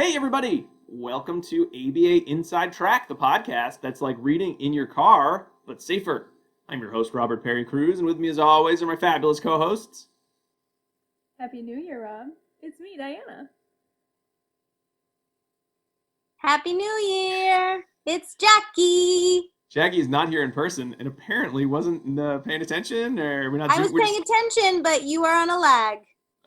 Hey everybody! Welcome to ABA Inside Track, the podcast that's like reading in your car, but safer. I'm your host, Robert Perry Cruz, and with me as always are my fabulous co-hosts. Happy New Year, Rob. It's me, Diana. Happy New Year! It's Jackie! Jackie's not here in person and apparently wasn't paying attention, or we're not. I was paying attention, but you are on a lag.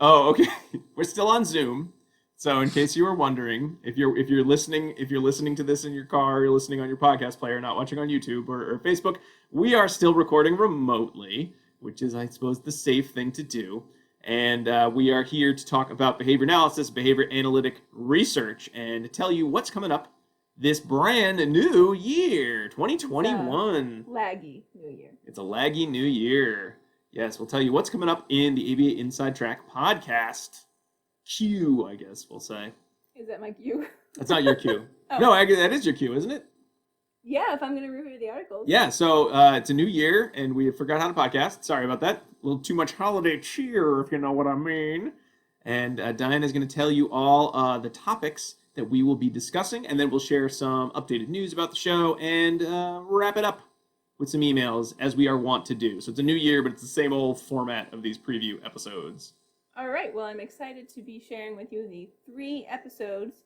Oh, okay. We're still on Zoom. So in case you were wondering, if you're listening to this in your car, you're listening on your podcast player, not watching on YouTube or Facebook, we are still recording remotely, which is, I suppose, the safe thing to do. And we are here to talk about behavior analysis, behavior analytic research, and to tell you what's coming up this brand new year, 2021. Laggy New Year. It's a laggy new year. Yes, we'll tell you what's coming up in the ABA Inside Track podcast. Q, I guess we'll say. Is that my cue? That's not your cue. Oh. No, that is your cue, isn't it? Yeah, if I'm going to review the articles. Yeah, so it's a new year, and we forgot how to podcast. Sorry about that. A little too much holiday cheer, if you know what I mean. And Diana's going to tell you all the topics that we will be discussing, and then we'll share some updated news about the show and wrap it up with some emails, as we are wont to do. So it's a new year, but it's the same old format of these preview episodes. All right, well, I'm excited to be sharing with you the 3 episodes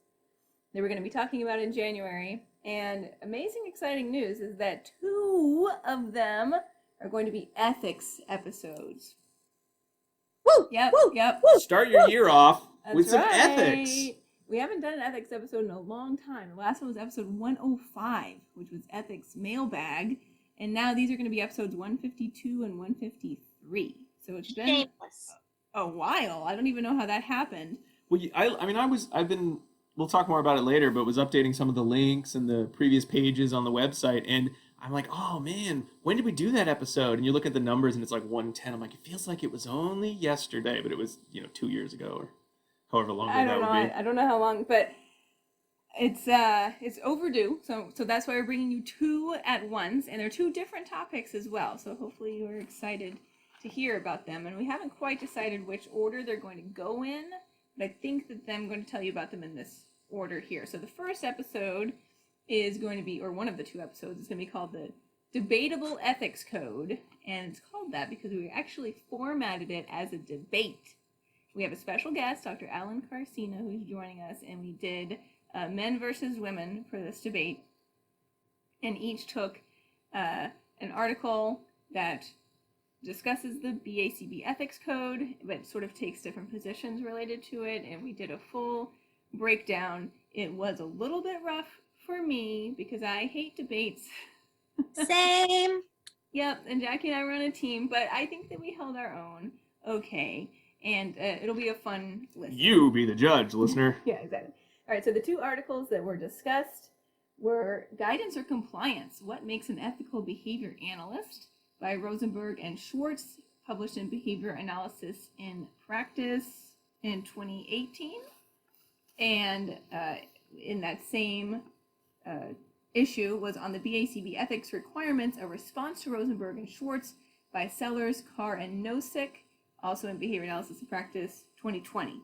that we're going to be talking about in January. And amazing, exciting news is that 2 of them are going to be ethics episodes. Woo! Yep, woo, yep. Woo, Start your year off with That's some right. ethics. We haven't done an ethics episode in a long time. The last one was episode 105, which was ethics mailbag. And now these are going to be episodes 152 and 153. So it's been Shameless. a while. I don't even know how that happened. Well, we'll talk more about it later, but was updating some of the links and the previous pages on the website, and I'm like, oh man, when did we do that episode? And you look at the numbers and it's like 110. I'm like, it feels like it was only yesterday, but it was, 2 years ago or however long ago that would be. I don't know how long, but it's overdue. So that's why we're bringing you 2 at once, and they're 2 different topics as well. So hopefully you're excited to hear about them. And we haven't quite decided which order they're going to go in, but I think that I'm going to tell you about them in this order here. So the first episode is going to be, or one of the 2 episodes, is going to be called the Debatable Ethics Code. And it's called that because we actually formatted it as a debate. We have a special guest, Dr. Karsina, who's joining us, and we did men versus women for this debate. And each took an article that discusses the BACB ethics code, but sort of takes different positions related to it, and we did a full breakdown. It was a little bit rough for me because I hate debates. Same. Yep, and Jackie and I were on a team, but I think that we held our own okay, and it'll be a fun listen. You be the judge, listener. Yeah, exactly. All right, so the 2 articles that were discussed were Guidance or Compliance, What Makes an Ethical Behavior Analyst, by Rosenberg and Schwartz, published in Behavior Analysis in Practice in 2018. And in that same issue was on the BACB Ethics Requirements, a response to Rosenberg and Schwartz by Sellers, Carr, and Nosek, also in Behavior Analysis in Practice 2020.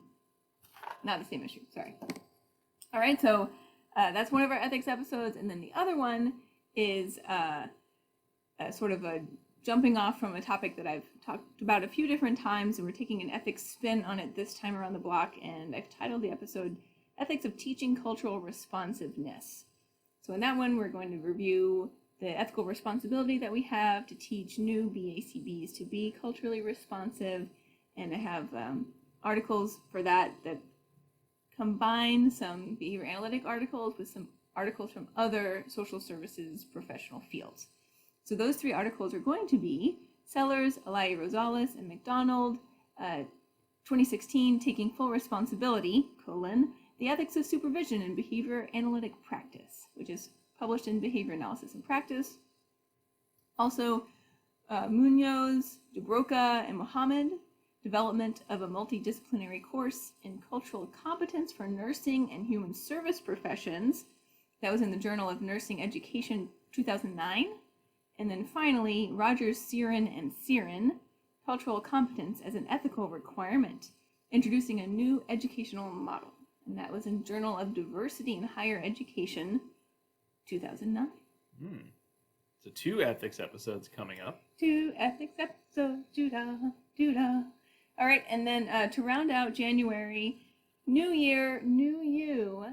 Not the same issue, sorry. All right, so that's one of our ethics episodes, and then the other one is sort of a jumping off from a topic that I've talked about a few different times, and we're taking an ethics spin on it this time around the block, and I've titled the episode Ethics of Teaching Cultural Responsiveness. So in that one, we're going to review the ethical responsibility that we have to teach new BACBs to be culturally responsive, and to have articles for that combine some behavior analytic articles with some articles from other social services professional fields. So those 3 articles are going to be Sellers, Alai-Rosales, and MacDonald, 2016, Taking Full Responsibility, The Ethics of Supervision in Behavior Analytic Practice, which is published in Behavior Analysis in Practice. Also, Munoz, DoBroka, and Mohammad, Development of a Multidisciplinary Course in Cultural Competence for Nursing and Human Service Professions. That was in the Journal of Nursing Education 2009. And then finally, Rogers, Siren, and Siren, Cultural Competence as an Ethical Requirement, Introducing a New Educational Model. And that was in Journal of Diversity in Higher Education, 2009. So 2 ethics episodes coming up. 2 ethics episodes, doo-da. All right, and then to round out January, new year, new you.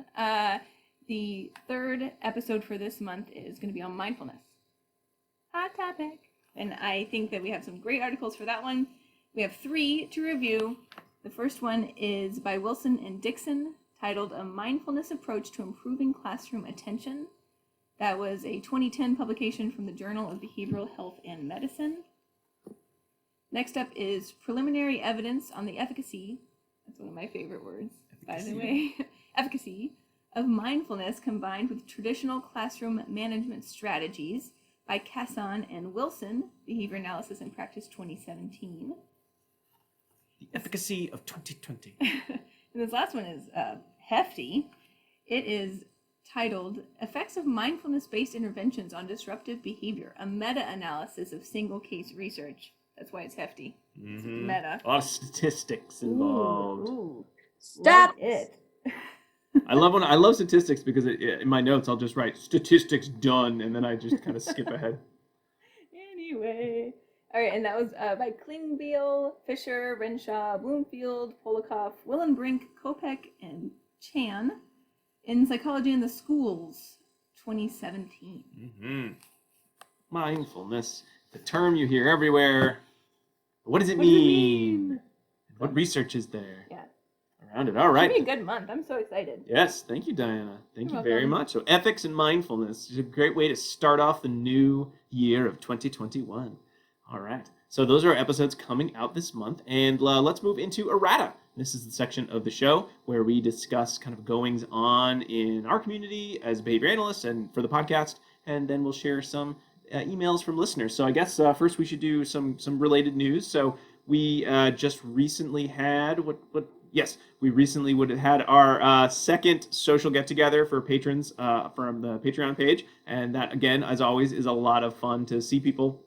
The 3rd episode for this month is going to be on mindfulness. Hot topic. And I think that we have some great articles for that one. We have 3 to review. The first one is by Wilson and Dixon, titled A Mindfulness Approach to Improving Classroom Attention. That was a 2010 publication from the Journal of Behavioral Health and Medicine. Next up is Preliminary Evidence on the Efficacy, that's one of my favorite words, by the way, efficacy of mindfulness combined with traditional classroom management strategies by Karsina and Wilson, Behavior Analysis and Practice 2017. The efficacy of 2020. And this last one is hefty. It is titled Effects of Mindfulness-Based Interventions on Disruptive Behavior, a meta-analysis of single-case research. That's why it's hefty. It's meta. A lot of statistics involved. Ooh. Stop Love it. I love statistics because in my notes I'll just write statistics done and then I just kind of skip ahead. Anyway. All right, and that was by Klingbeil, Fisher, Renshaw, Bloomfield, Polikoff, Willenbrink, Kopek, and Chan in Psychology in the Schools, 2017. Mindfulness, the term you hear everywhere. What does it mean? What research is there? Yeah. Around it. All right. It's going to be a good month. I'm so excited. Yes, thank you, Diana. Thank You're you very welcome. much. So ethics and mindfulness is a great way to start off the new year of 2021. All right. So those are episodes coming out this month. And let's move into errata. This is the section of the show where we discuss kind of goings on in our community as behavior analysts and for the podcast. And then we'll share some emails from listeners. So I guess first we should do some related news. So we just recently had we recently would have had our second social get-together for patrons from the Patreon page. And that, again, as always, is a lot of fun to see people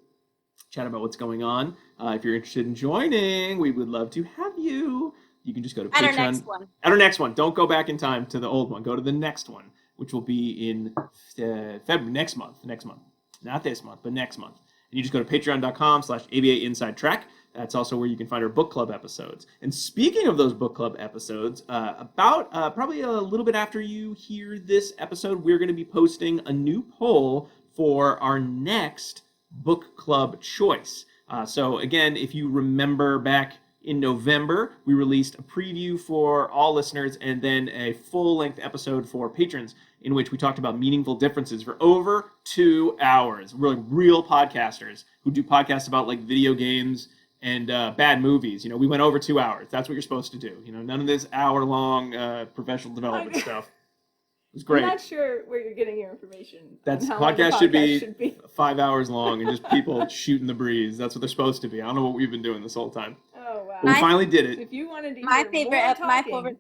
chat about what's going on. If you're interested in joining, we would love to have you. You can just go to Patreon. At our next one. At our next one. Don't go back in time to the old one. Go to the next one, which will be in February, next month. Not this month, but next month. And you just go to patreon.com/ABA Inside Track. That's also where you can find our book club episodes. And speaking of those book club episodes, probably a little bit after you hear this episode, we're going to be posting a new poll for our next book club choice. So again, if you remember back in November, we released a preview for all listeners and then a full-length episode for patrons in which we talked about meaningful differences for over 2 hours. We're like real podcasters who do podcasts about like video games and bad movies. We went over 2 hours. That's what you're supposed to do. None of this hour-long professional development stuff. It was great. I'm not sure where you're getting your information. That's on how long the podcast should be 5 hours long and just people shooting the breeze. That's what they're supposed to be. I don't know what we've been doing this whole time. Oh wow! But we finally did it. If you wanted to My hear more talking,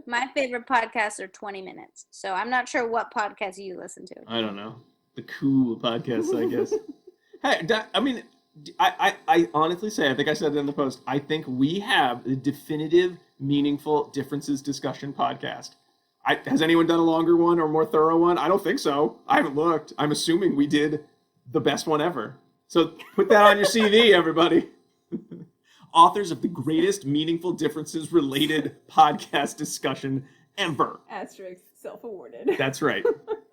My favorite podcasts are 20 minutes. So I'm not sure what podcast you listen to. I don't know. The cool podcasts, I guess. Hey, I honestly say, I think I said it in the post, I think we have the definitive, meaningful differences discussion podcast. Has anyone done a longer one or more thorough one? I don't think so. I haven't looked. I'm assuming we did the best one ever. So put that on your CV, everybody. Authors of the greatest meaningful differences related podcast discussion ever. asterisk self-awarded. That's right.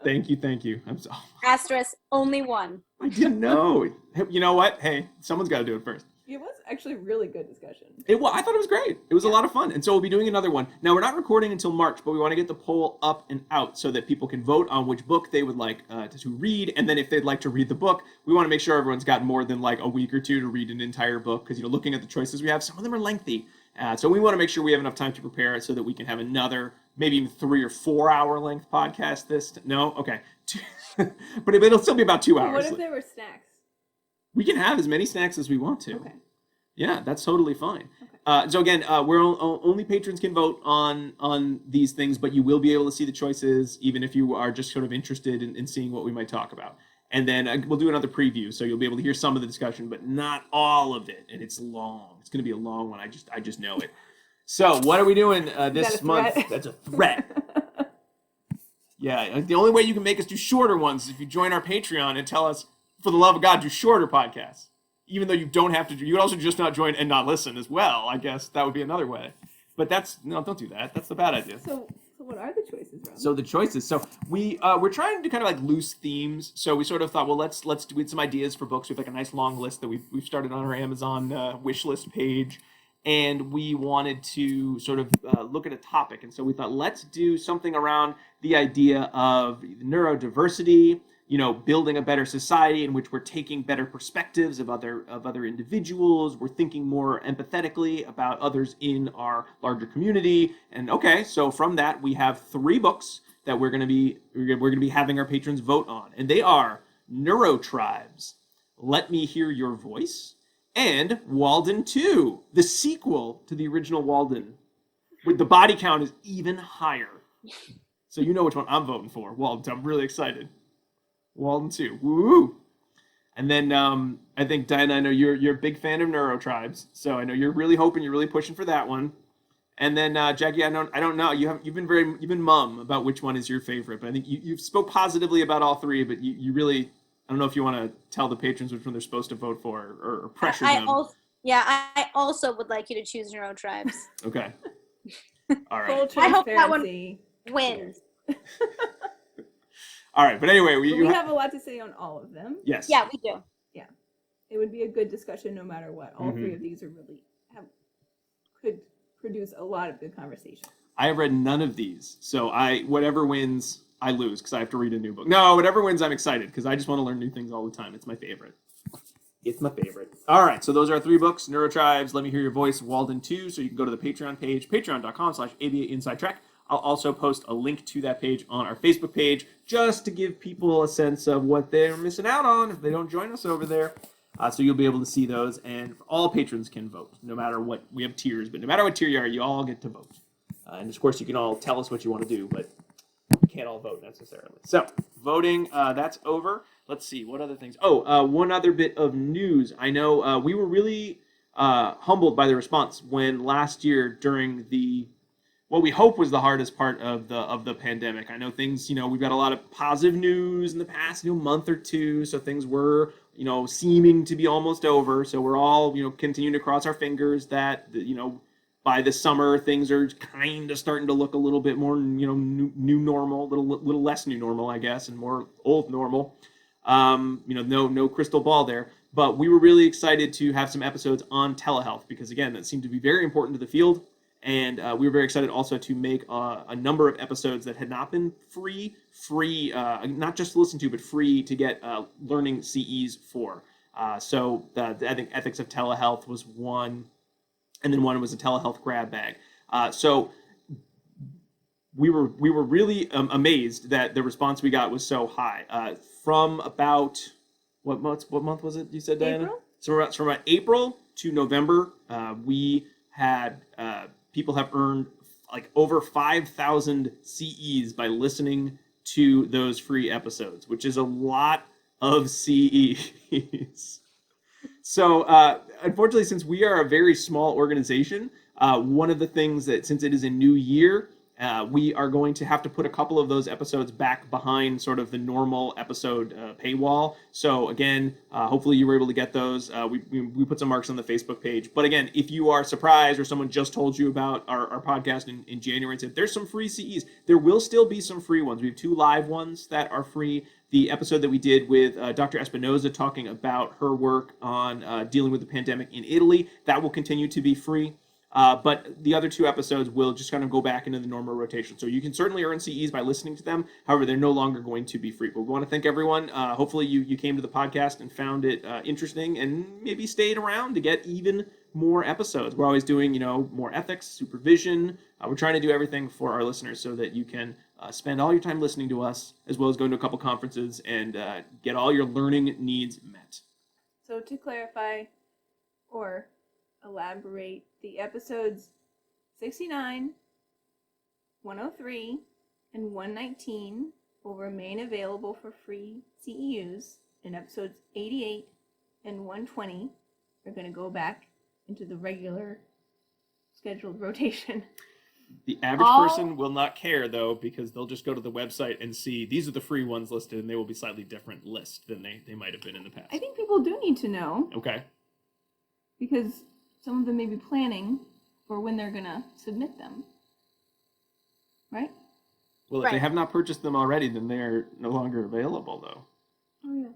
Thank you. I'm so. Asterisk, only one. I didn't know. You know what? Hey, someone's got to do it first. It was actually really good discussion. I thought it was great. It was a lot of fun. And so we'll be doing another one. Now, we're not recording until March, but we want to get the poll up and out so that people can vote on which book they would like to read. And then if they'd like to read the book, we want to make sure everyone's got more than like a week or two to read an entire book. Because, looking at the choices we have, some of them are lengthy. So we want to make sure we have enough time to prepare it so that we can have another, maybe even 3 or 4 hour length podcast. No? Okay. But it'll still be about 2 hours. What if there were snacks? We can have as many snacks as we want to. Okay. Yeah, that's totally fine. Okay. So again, only patrons can vote on these things, but you will be able to see the choices, even if you are just sort of interested in seeing what we might talk about. And then we'll do another preview, so you'll be able to hear some of the discussion, but not all of it. And it's long. It's going to be a long one. I just know it. So what are we doing that this a month? threat? That's a threat. Yeah, the only way you can make us do shorter ones is if you join our Patreon and tell us, for the love of God, do shorter podcasts. Even though you don't have to do, you could also just not join and not listen as well. I guess that would be another way. But no, don't do that. That's the bad idea. So what are the choices, Rob? So the choices. So we're trying to do kind of like loose themes. So we sort of thought, well, let's do some ideas for books. We have like a nice long list that we've started on our Amazon wish list page, and we wanted to sort of look at a topic. And so we thought, let's do something around the idea of neurodiversity. Building a better society in which we're taking better perspectives of other individuals. We're thinking more empathetically about others in our larger community. And okay, so from that we have 3 books that we're going to be having our patrons vote on, and they are Neurotribes, Let Me Hear Your Voice, and Walden 2, the sequel to the original Walden, with the body count is even higher. So you know which one I'm voting for. Walden, I'm really excited. Walden 2. Woo! And then I think, Diana, I know you're a big fan of Neurotribes, so I know you're really pushing for that one. And then Jackie, I don't know. You've been mum about which one is your favorite, but I think you've spoke positively about all 3, but you really, I don't know if you want to tell the patrons which one they're supposed to vote for or pressure them. I also would like you to choose Neurotribes. Okay. All right. Full I hope that one transparency. wins. All right, but anyway, We have a lot to say on all of them. Yes. Yeah, we do. Yeah, it would be a good discussion no matter what. All 3 of these are really could produce a lot of good conversation. I have read none of these, so whatever wins, I lose because I have to read a new book. No, whatever wins, I'm excited because I just want to learn new things all the time. It's my favorite. It's my favorite. All right, so those are our 3 books: Neurotribes, Let Me Hear Your Voice, Walden 2. So you can go to the Patreon page, patreon.com/ABA Inside Track. I'll also post a link to that page on our Facebook page just to give people a sense of what they're missing out on if they don't join us over there. So you'll be able to see those, and all patrons can vote, no matter what. We have tiers, but no matter what tier you are, you all get to vote. And of course, you can all tell us what you want to do, but you can't all vote necessarily. So voting, that's over. Let's see, what other things? One other bit of news. I know we were really humbled by the response when last year during what we hope was the hardest part of the pandemic. I know things, we've got a lot of positive news in the past month or two, so things were, seeming to be almost over. So we're all, continuing to cross our fingers that, by the summer things are kind of starting to look a little bit more, new normal, little less new normal, I guess, and more old normal. No crystal ball there. But we were really excited to have some episodes on telehealth because, again, that seemed to be very important to the field. And we were very excited also to make a number of episodes that had not been free, not just to listen to, but free to get learning CEs for. So I think Ethics of Telehealth was one, and then one was a telehealth grab bag. So we were really amazed that the response we got was so high. From about, what month was it you said, Diana? April? So from about April to November, we had... people have earned like over 5,000 CEs by listening to those free episodes, which is a lot of CEs. So unfortunately, since we are a very small organization, one of the things that, since it is a new year, we are going to have to put a couple of those episodes back behind sort of the normal episode paywall. So again, hopefully you were able to get those. We put some marks on the Facebook page. But again, if you are surprised or someone just told you about our podcast in January and said, there's some free CEs, there will still be some free ones. We have 2 live ones that are free. The episode that we did with Dr. Espinoza talking about her work on dealing with the pandemic in Italy, that will continue to be free. But the other 2 episodes will just kind of go back into the normal rotation. So you can certainly earn CEs by listening to them. However, they're no longer going to be free. But we want to thank everyone. Hopefully you came to the podcast and found it interesting and maybe stayed around to get even more episodes. We're always doing, more ethics, supervision. We're trying to do everything for our listeners so that you can spend all your time listening to us, as well as going to a couple conferences and get all your learning needs met. So to clarify or elaborate, the episodes 69, 103, and 119 will remain available for free CEUs, and episodes 88 and 120 are going to go back into the regular scheduled rotation. The average All- person will not care, though, because they'll just go to the website and see these are the free ones listed, and they will be slightly different list than they might have been in the past. I think people do need to know Okay. because some of them may be planning for when they're going to submit them. Right? Well, if they Right. have not purchased them already, then they're no longer available, though. Oh, yeah.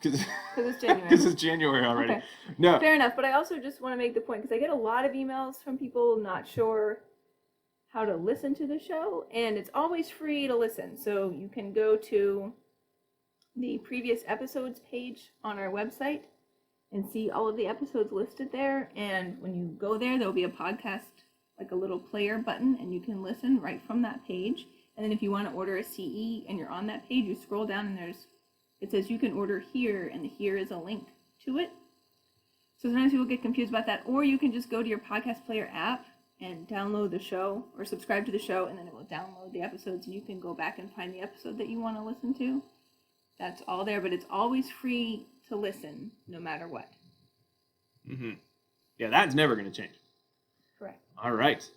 Because it's January. it's January already. Okay. No. Fair enough, but I also just want to make the point because I get a lot of emails from people not sure how to listen to the show, and it's always free to listen. So you can go to the previous episodes page on our website and see all of the episodes listed there. And when you go there, there'll be a podcast, like a little player button, and you can listen right from that page. And then if you want to order a CE and you're on that page, you scroll down and it says you can order here, and the here is a link to it. So sometimes people get confused about that. Or you can just go to your podcast player app and download the show or subscribe to the show, and then it will download the episodes, and you can go back and find the episode that you want to listen to. That's all there, but it's always free to listen no matter what. Mm-hmm. Yeah, that's never going to change. Correct. All right.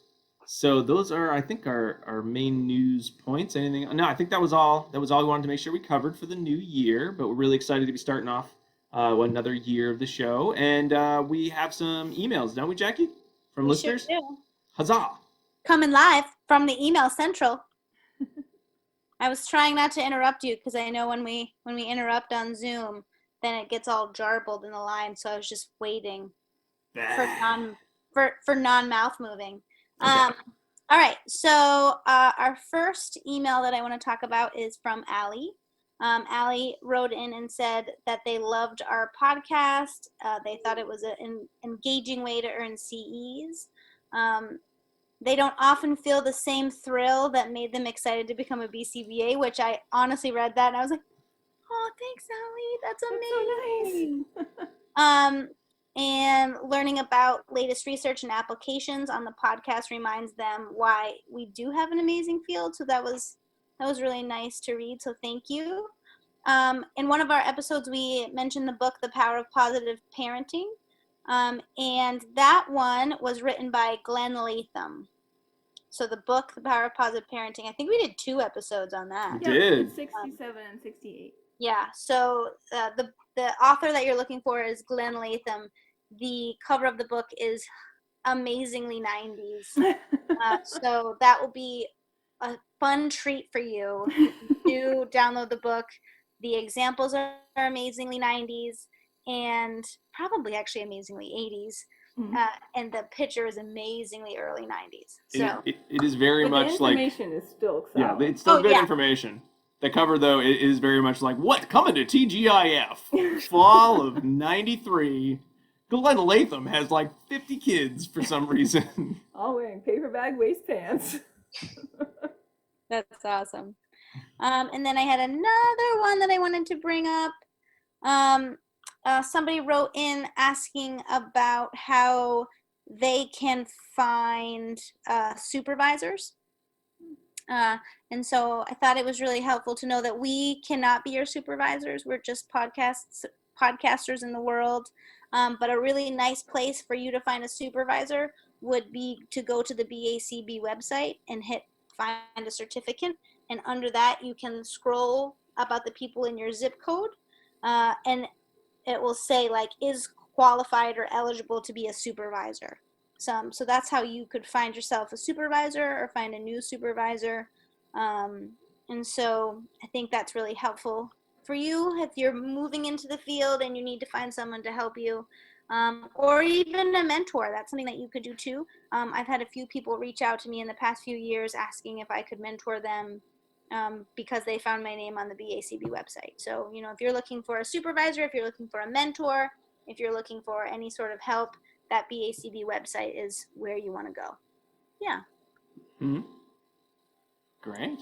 So those are, I think, our main news points. Anything? No, I think that was all. That was all we wanted to make sure we covered for the new year. But we're really excited to be starting off another year of the show, and we have some emails, don't we, Jackie, from We listeners? sure do. Huzzah! Coming live from the email central. I was trying not to interrupt you because I know when we interrupt on Zoom, then it gets all jarbled in the line. So I was just waiting for non-mouth moving. Okay. All right. So our first email that I want to talk about is from Allie. Allie wrote in and said that they loved our podcast. They thought it was an engaging way to earn CEs. They don't often feel the same thrill that made them excited to become a BCBA, which I honestly read that and I was like, oh, thanks, Allie. That's amazing. And learning about latest research and applications on the podcast reminds them why we do have an amazing field. So that was really nice to read. So thank you. In one of our episodes, we mentioned the book, The Power of Positive Parenting. And that one was written by Glenn Latham. So the book, The Power of Positive Parenting, I think we did 2 episodes on that. We did. It's 67 and 68. Yeah, so the author that you're looking for is Glenn Latham. The cover of the book is amazingly 90s. So that will be a fun treat for you. Do download the book. The examples are amazingly 90s and probably actually amazingly 80s. Mhm. And the picture is amazingly early 90s. So It is very But much the like, information is still yeah, solid. it's still Oh, good yeah. information. The cover, though, it is very much like, what? Coming to TGIF, fall of 93. Glenn Latham has like 50 kids for some reason. All wearing paper bag waist pants. that's awesome. And then I had another one that I wanted to bring up. Somebody wrote in asking about how they can find supervisors. And so I thought it was really helpful to know that we cannot be your supervisors. We're just podcasters in the world. But a really nice place for you to find a supervisor would be to go to the BACB website and hit find a certificate. And under that, you can scroll about the people in your zip code. And it will say, like, is qualified or eligible to be a supervisor. So that's how you could find yourself a supervisor or find a new supervisor. And so I think that's really helpful for you if you're moving into the field and you need to find someone to help you, or even a mentor. That's something that you could do too. I've had a few people reach out to me in the past few years asking if I could mentor them because they found my name on the BACB website. So, if you're looking for a supervisor, if you're looking for a mentor, if you're looking for any sort of help, that BACB website is where you want to go. Yeah. Mm-hmm. Great.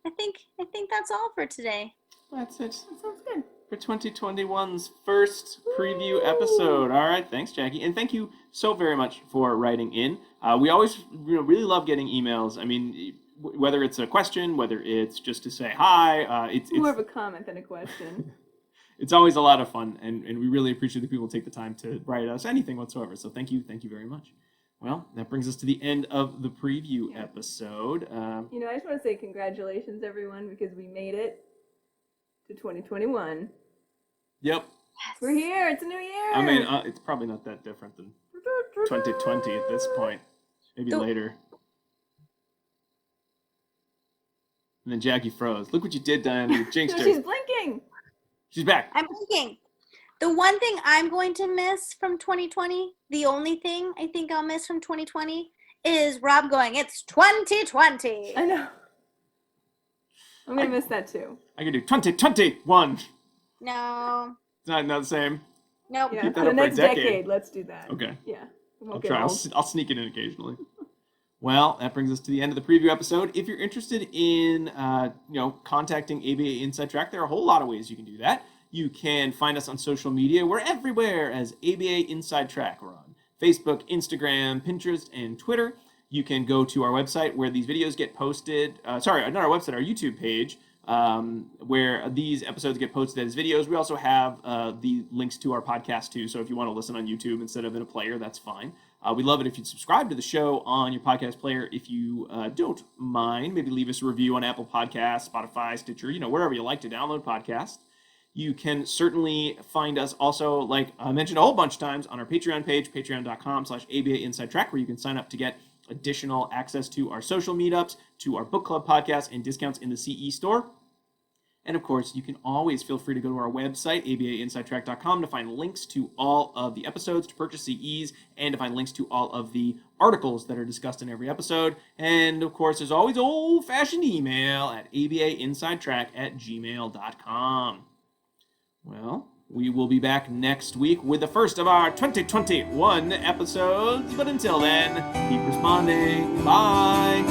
I think that's all for today. That's it That sounds good. for 2021's first preview episode. All right, thanks, Jackie, and thank you so very much for writing in. We always really love getting emails. I mean, whether it's a question, whether it's just to say hi, it's More of a comment than a question. it's always a lot of fun, and we really appreciate that people take the time to write us anything whatsoever. So thank you very much. Well, that brings us to the end of the preview episode. I just want to say congratulations, everyone, because we made it to 2021. Yep. We're here. It's a new year. I mean, it's probably not that different than 2020 at this point. Maybe later. And then Jackie froze. Look what you did, Diana. You jinxed her. She's blinking. She's back. I'm thinking. The one thing I'm going to miss from 2020, the only thing I think I'll miss from 2020 is Rob going, it's 2020. I know. I'm going to miss that too. I can do 2021. No. It's not the same. Nope. Yeah, Keep that for the up for a next decade. let's do that. Okay. Yeah. I'll try. I'll sneak it in occasionally. Well, that brings us to the end of the preview episode. If you're interested in, contacting ABA Inside Track, there are a whole lot of ways you can do that. You can find us on social media. We're everywhere as ABA Inside Track. We're on Facebook, Instagram, Pinterest, and Twitter. You can go to our website where these videos get posted. Sorry, not our website, our YouTube page, where these episodes get posted as videos. We also have the links to our podcast too. So if you want to listen on YouTube instead of in a player, that's fine. We'd love it if you'd subscribe to the show on your podcast player. If you don't mind, maybe leave us a review on Apple Podcasts, Spotify, Stitcher, wherever you like to download podcasts. You can certainly find us also, like I mentioned a whole bunch of times, on our Patreon page, patreon.com/ABA Inside Track, where you can sign up to get additional access to our social meetups, to our book club podcast, and discounts in the CE store. And of course, you can always feel free to go to our website, abainsidetrack.com, to find links to all of the episodes, to purchase CEs, and to find links to all of the articles that are discussed in every episode. And of course, there's always old-fashioned email at abainsidetrack@gmail.com. Well, we will be back next week with the first of our 2021 episodes. But until then, keep responding. Bye.